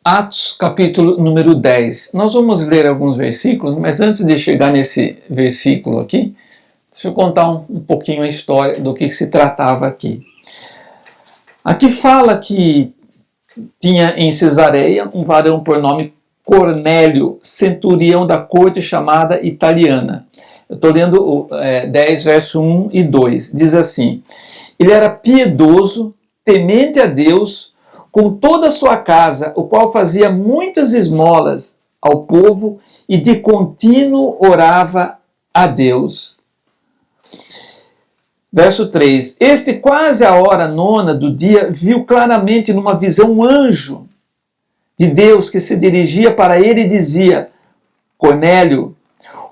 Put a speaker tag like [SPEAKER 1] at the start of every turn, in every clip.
[SPEAKER 1] Atos, capítulo número 10. Nós vamos ler alguns versículos, mas antes de chegar nesse versículo aqui, deixa eu contar um pouquinho a história do que se tratava aqui. Aqui fala que tinha em Cesareia um varão por nome Cornélio, centurião da corte chamada Italiana. Eu estou lendo 10, verso 1 e 2. Diz assim: ele era piedoso, temente a Deus, com toda a sua casa, o qual fazia muitas esmolas ao povo e de contínuo orava a Deus. Verso 3. Este, quase a hora nona do dia, viu claramente numa visão um anjo de Deus que se dirigia para ele e dizia: Cornélio,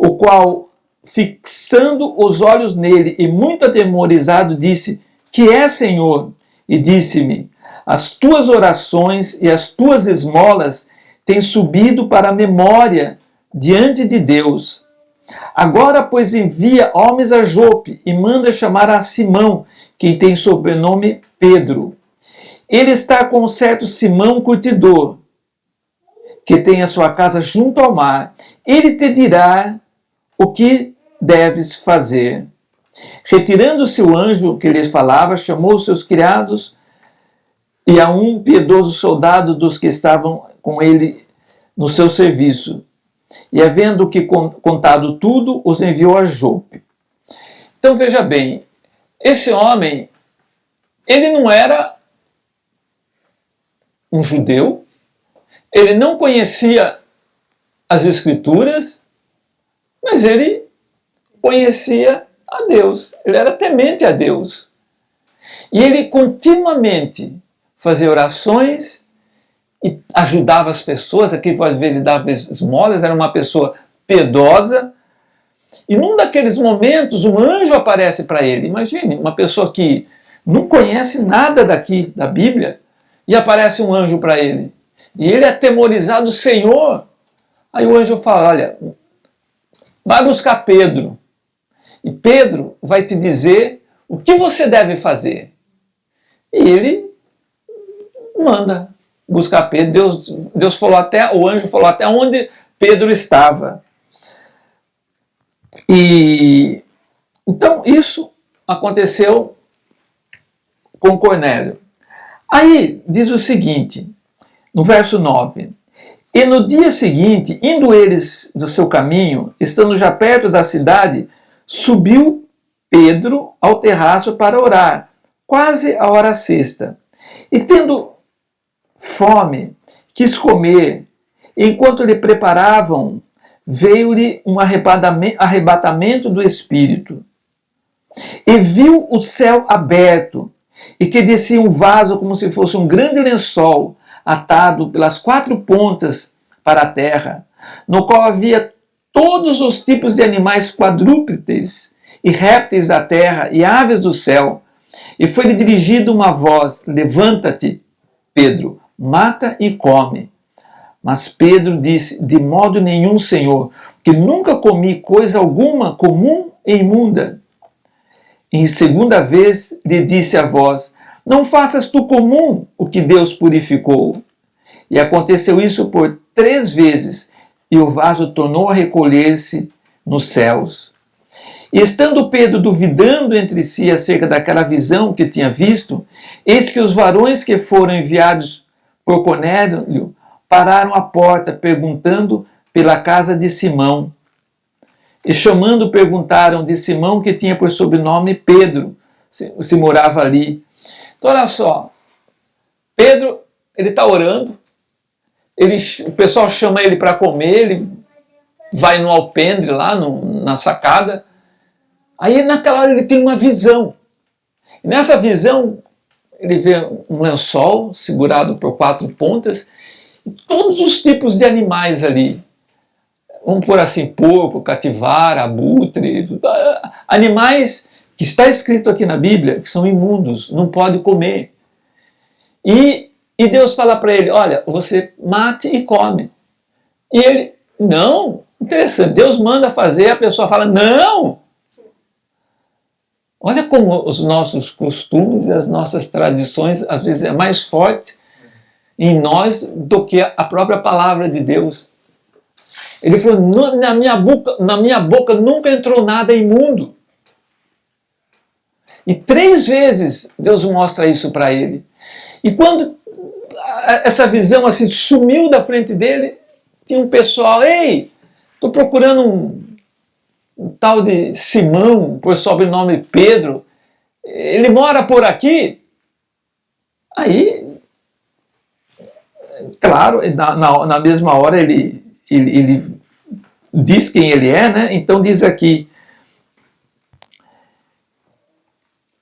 [SPEAKER 1] o qual, fixando os olhos nele e muito atemorizado, disse: que é, Senhor? E disse-me: as tuas orações e as tuas esmolas têm subido para a memória diante de Deus. Agora, pois, envia homens a Jope e manda chamar a Simão, que tem sobrenome Pedro. Ele está com um certo Simão curtidor, que tem a sua casa junto ao mar. Ele te dirá o que deves fazer. Retirando-se o anjo que lhes falava, chamou os seus criados e a um piedoso soldado dos que estavam com ele no seu serviço. E havendo que contado tudo, os enviou a Jope. Então veja bem, esse homem, ele não era um judeu, ele não conhecia as Escrituras, mas ele conhecia a Deus, ele era temente a Deus. E ele continuamente fazia orações e ajudava as pessoas. Aqui pode ver, ele dava esmolas, era uma pessoa piedosa. E num daqueles momentos, um anjo aparece para ele. Imagine, uma pessoa que não conhece nada daqui da Bíblia, e aparece um anjo para ele. E ele é atemorizado: Senhor. Aí o anjo fala: olha, vai buscar Pedro. E Pedro vai te dizer o que você deve fazer. E ele manda buscar Pedro. Deus falou até, o anjo falou até onde Pedro estava. E então isso aconteceu com Cornélio. Aí diz o seguinte, no verso 9: e no dia seguinte, indo eles do seu caminho, estando já perto da cidade, subiu Pedro ao terraço para orar, quase a hora sexta. E tendo fome, quis comer. Enquanto lhe preparavam, veio-lhe um arrebatamento do Espírito. E viu o céu aberto, e que descia um vaso como se fosse um grande lençol, atado pelas quatro pontas para a terra, no qual havia todos os tipos de animais quadrúpedes, e répteis da terra, e aves do céu. E foi-lhe dirigida uma voz: levanta-te, Pedro, mata e come. Mas Pedro disse: de modo nenhum, Senhor, que nunca comi coisa alguma comum e imunda. E segunda vez lhe disse a voz: não faças tu comum o que Deus purificou. E aconteceu isso por 3 vezes, e o vaso tornou a recolher-se nos céus. E estando Pedro duvidando entre si acerca daquela visão que tinha visto, eis que os varões que foram enviados por Cornélio pararam à porta, perguntando pela casa de Simão. E chamando, perguntaram de Simão, que tinha por sobrenome Pedro, se morava ali. Então olha só, Pedro, ele está orando, o pessoal chama ele para comer, ele vai no alpendre lá, na sacada. Aí naquela hora ele tem uma visão. E nessa visão ele vê um lençol segurado por 4 pontas e todos os tipos de animais ali. Vamos pôr assim, porco, capivara, abutre, animais que está escrito aqui na Bíblia que são imundos, não pode comer. E Deus fala para ele: olha, você mate e come. E ele: não, interessante, Deus manda fazer, a pessoa fala: não. Olha como os nossos costumes e as nossas tradições, às vezes, é mais forte em nós do que a própria palavra de Deus. Ele falou, na minha boca nunca entrou nada imundo. E 3 vezes Deus mostra isso para ele. E quando essa visão assim sumiu da frente dele, tinha um pessoal, ei, estou procurando um tal de Simão, por sobrenome Pedro, ele mora por aqui. Aí, claro, na mesma hora ele diz quem ele é, né? Então diz aqui,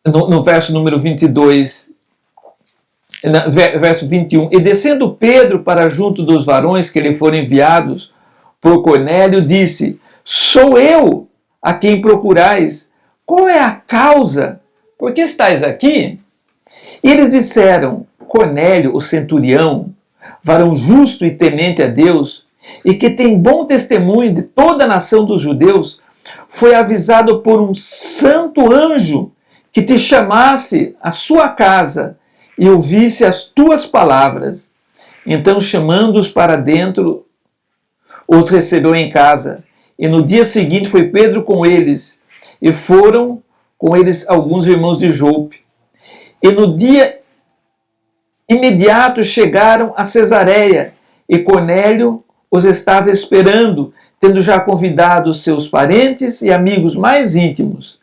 [SPEAKER 1] no verso número 22, verso 21, e descendo Pedro para junto dos varões que lhe foram enviados por Cornélio, disse, sou eu a quem procurais, qual é a causa? Por que estáis aqui? E eles disseram, Cornélio, o centurião, varão justo e temente a Deus, e que tem bom testemunho de toda a nação dos judeus, foi avisado por um santo anjo que te chamasse à sua casa e ouvisse as tuas palavras. Então, chamando-os para dentro, os recebeu em casa. E no dia seguinte foi Pedro com eles, e foram com eles alguns irmãos de Jope. E no dia imediato chegaram a Cesareia, e Cornélio os estava esperando, tendo já convidado os seus parentes e amigos mais íntimos.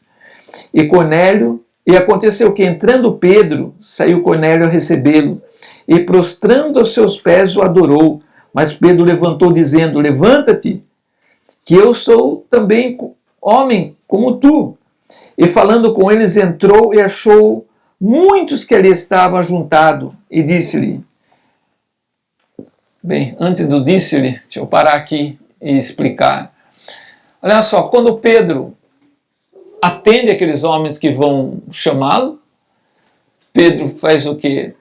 [SPEAKER 1] E aconteceu que, entrando Pedro, saiu Cornélio a recebê-lo, e prostrando aos seus pés o adorou. Mas Pedro levantou, dizendo, levanta-te, que eu sou também homem como tu. E falando com eles, entrou e achou muitos que ali estavam ajuntados, e disse-lhe, bem, antes do disse-lhe, deixa eu parar aqui e explicar. Olha só, quando Pedro atende aqueles homens que vão chamá-lo, Pedro faz o quê?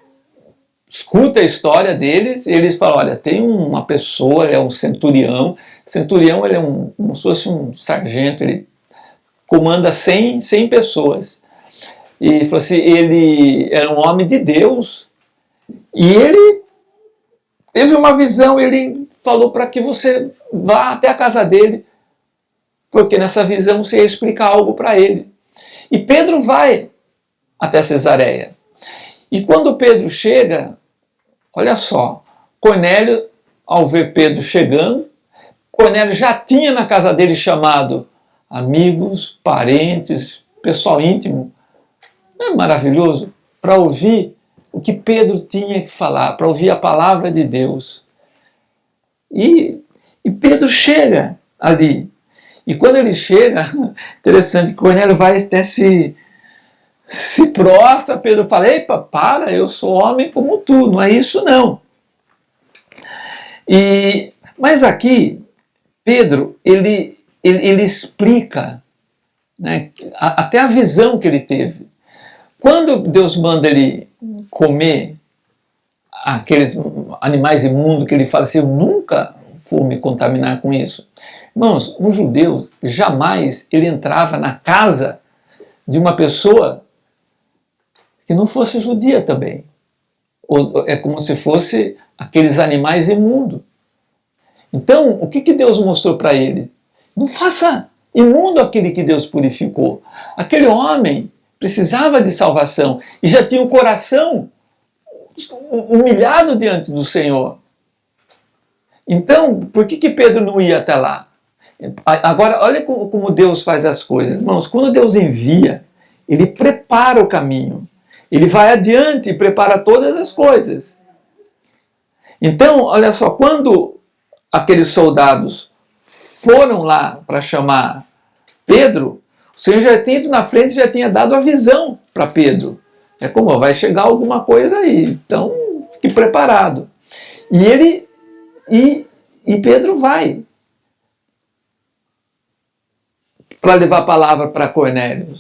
[SPEAKER 1] Escuta a história deles, e eles falam, olha, tem uma pessoa, ele é um centurião, ele é como se fosse um sargento, ele comanda 100 pessoas. E falou assim, ele era um homem de Deus, e ele teve uma visão, ele falou para que você vá até a casa dele, porque nessa visão você ia explicar algo para ele. E Pedro vai até Cesareia. E quando Pedro chega, olha só, Cornélio, ao ver Pedro chegando, Cornélio já tinha na casa dele chamado amigos, parentes, pessoal íntimo. Não é maravilhoso? Para ouvir o que Pedro tinha que falar, para ouvir a palavra de Deus. E Pedro chega ali. E quando ele chega, interessante, Cornélio vai até se prostra, Pedro fala, epa, para, eu sou homem como tu, não é isso não. Mas aqui, Pedro, ele explica, né, até a visão que ele teve. Quando Deus manda ele comer aqueles animais imundos, que ele fala assim, eu nunca vou me contaminar com isso. Irmãos, um judeu jamais ele entrava na casa de uma pessoa que não fosse judia também. É como se fosse aqueles animais imundos. Então, o que Deus mostrou para ele? Não faça imundo aquele que Deus purificou. Aquele homem precisava de salvação e já tinha o coração humilhado diante do Senhor. Então, por que Pedro não ia até lá? Agora, olha como Deus faz as coisas. Irmãos, quando Deus envia, Ele prepara o caminho. Ele vai adiante e prepara todas as coisas. Então, olha só, quando aqueles soldados foram lá para chamar Pedro, o Senhor já tinha ido na frente e já tinha dado a visão para Pedro. É como, vai chegar alguma coisa aí, então fique preparado. E Pedro vai para levar a palavra para Cornélio.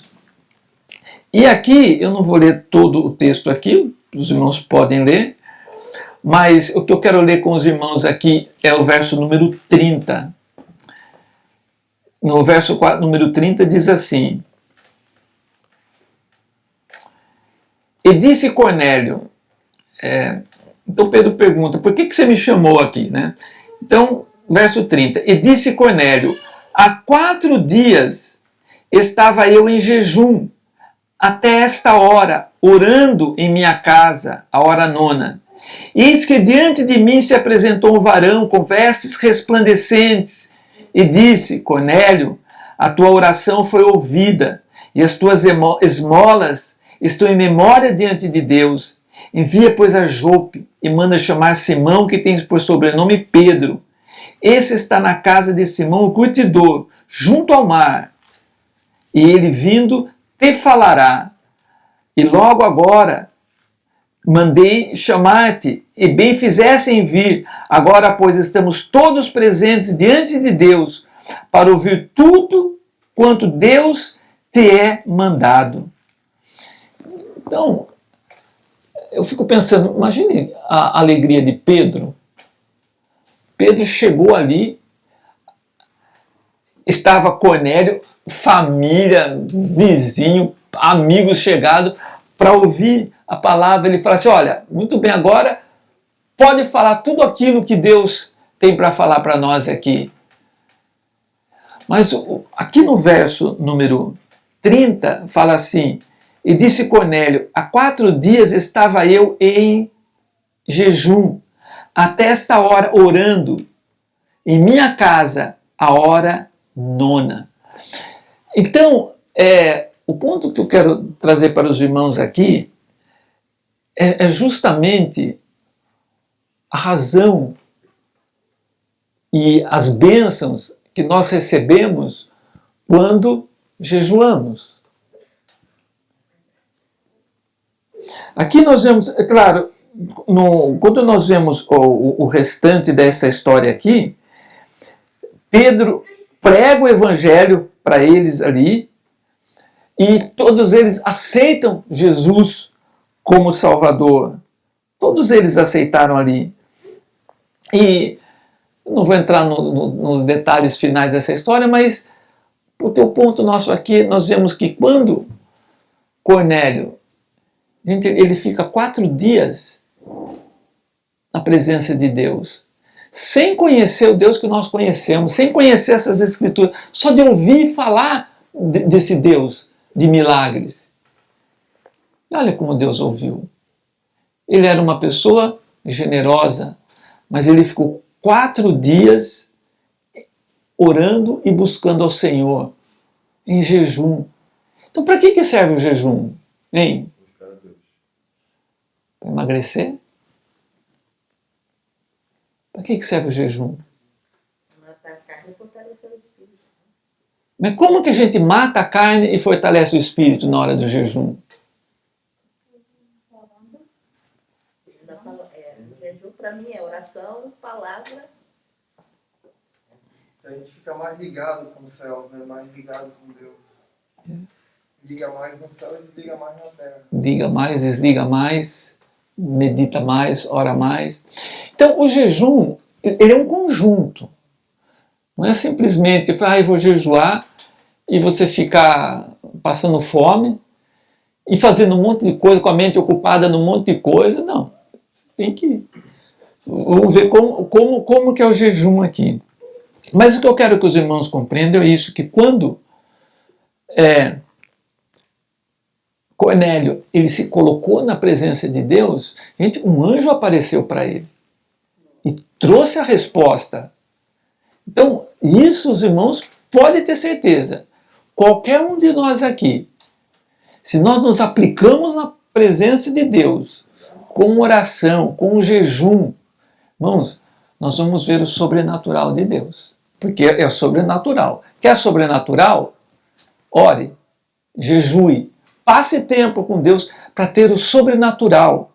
[SPEAKER 1] E aqui, eu não vou ler todo o texto aqui, os irmãos podem ler, mas o que eu quero ler com os irmãos aqui é o verso número 30. No verso número 30 diz assim, e disse Cornélio, Então Pedro pergunta, por que você me chamou aqui, né? Então, verso 30, e disse Cornélio, há 4 dias estava eu em jejum, até esta hora, orando em minha casa, a hora 9. Eis que diante de mim se apresentou um varão com vestes resplandecentes e disse, Cornélio, a tua oração foi ouvida e as tuas esmolas estão em memória diante de Deus. Envia, pois, a Jope e manda chamar Simão, que tem por sobrenome Pedro. Esse está na casa de Simão, o curtidor, junto ao mar. E ele vindo te falará. E logo agora mandei chamar-te, e bem fizessem vir. Agora, pois, estamos todos presentes diante de Deus, para ouvir tudo quanto Deus te é mandado. Então, eu fico pensando, imagine a alegria de Pedro. Pedro chegou ali, estava Cornélio, família, vizinho, amigos chegados para ouvir a palavra. Ele fala assim, olha, muito bem, agora pode falar tudo aquilo que Deus tem para falar para nós aqui. Mas aqui no verso número 30 fala assim, e disse Cornélio, há 4 dias estava eu em jejum, até esta hora orando, em minha casa, a hora 9. Então, o ponto que eu quero trazer para os irmãos aqui é justamente a razão e as bênçãos que nós recebemos quando jejuamos. Aqui nós vemos, é claro, quando nós vemos o restante dessa história aqui, Pedro prega o evangelho para eles ali e todos eles aceitam Jesus como Salvador. Todos eles aceitaram ali. E não vou entrar nos detalhes finais dessa história, mas porque o ponto nosso aqui, nós vemos que quando Cornélio, gente, ele fica 4 dias na presença de Deus, sem conhecer o Deus que nós conhecemos, sem conhecer essas escrituras, só de ouvir falar desse Deus de milagres. E olha como Deus ouviu. Ele era uma pessoa generosa, mas ele ficou 4 dias orando e buscando ao Senhor, em jejum. Então, para que serve o jejum? Hein? Para emagrecer? Para que serve o jejum?
[SPEAKER 2] Matar a carne e fortalecer o espírito.
[SPEAKER 1] Mas como que a gente mata a carne e fortalece o espírito na hora do jejum?
[SPEAKER 2] O jejum para mim é oração, palavra.
[SPEAKER 3] A gente fica mais ligado com os céus, né? Mais ligado com Deus. Liga mais no céu e desliga mais na terra.
[SPEAKER 1] Liga mais, desliga mais, medita mais, ora mais. Então o jejum, ele é um conjunto. Não é simplesmente, eu vou jejuar e você ficar passando fome e fazendo um monte de coisa, com a mente ocupada num monte de coisa. Não, você tem que... Vamos ver como que é o jejum aqui. Mas o que eu quero que os irmãos compreendam é isso, que quando Cornélio ele se colocou na presença de Deus, gente, um anjo apareceu para ele e trouxe a resposta. Então, isso os irmãos podem ter certeza. Qualquer um de nós aqui, se nós nos aplicamos na presença de Deus, com oração, com jejum, irmãos, nós vamos ver o sobrenatural de Deus. Porque é sobrenatural. Quer sobrenatural? Ore, jejue, passe tempo com Deus para ter o sobrenatural.